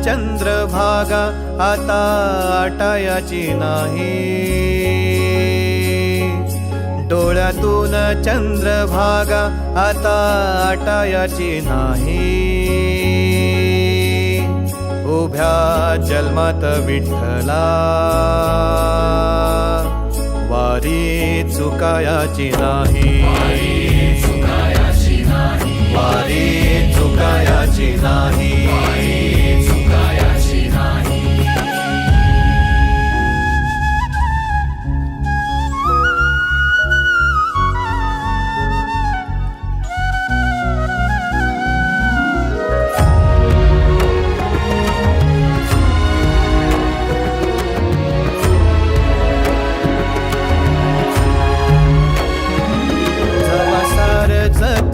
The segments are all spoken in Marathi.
चंद्रभागा आता आटायाची नाही, डोळ्यातून चंद्रभागा आता आटायाची नाही, उभ्या जन्मात विठ्ठला वारी चुकायाची नाही, वारी चुकायाची नाही,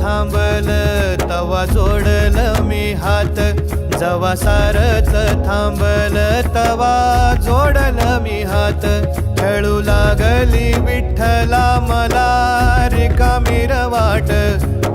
थांबल तवा जोडलं मी हात, जवा सारच थांबल तवा जोडलं मी हात, खेळू लागली विठ्ठला मला रिकामी वाट,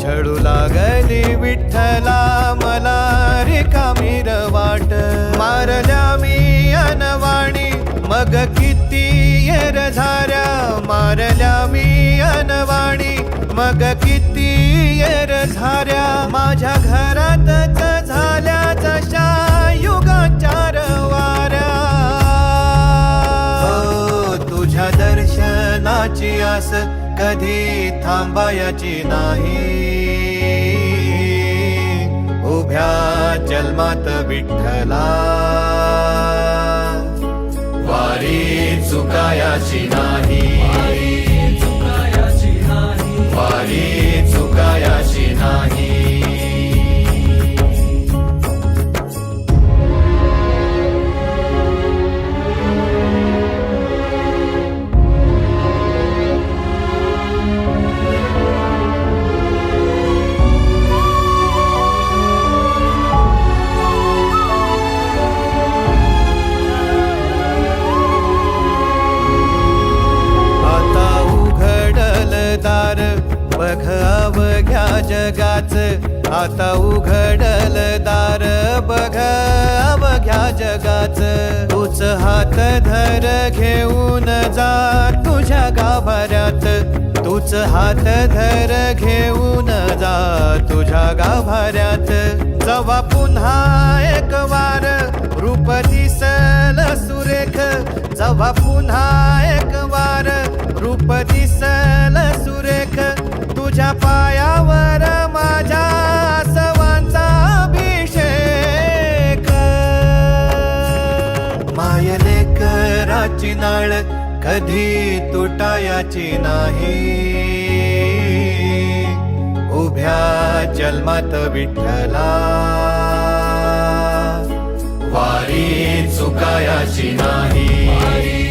छळू लागली विठ्ठला मला रिकामी वाट, मारल्या मी अनवाणी मग किती येर झाऱ्या, मारल्या मी अनवाणी मग किती येर झाऱ्या, माझ्या घरातच झाल्या जशा युगाचार वाऱ्या, तुझ्या दर्शनाची आस कधी थांबायची नाही, उभ्या जन्मात विठ्ठला वारी चुकायाची नाही, वारी चुकायाची नाही. बघ अवघ्या जगाच, आता उघडल दार बघ अवघ्या जगाच, तूच हात धर घेऊन जा तुझ्या गाभाऱ्यात, तूच हात धर घेऊन जा तुझ्या गाभाऱ्यात, जवा पुन्हा एक वार रूप दिसल सुरेख, जवा पुन्हा एक वार रूप दिसल सुरेख, तुझ्या पायावर माझ्या आसवांचा अभिषेक, मायले कराची नाळ कधी तुटायाची नाही, उभ्या जन्मात विठ्ठला वारी चुकायाची नाही.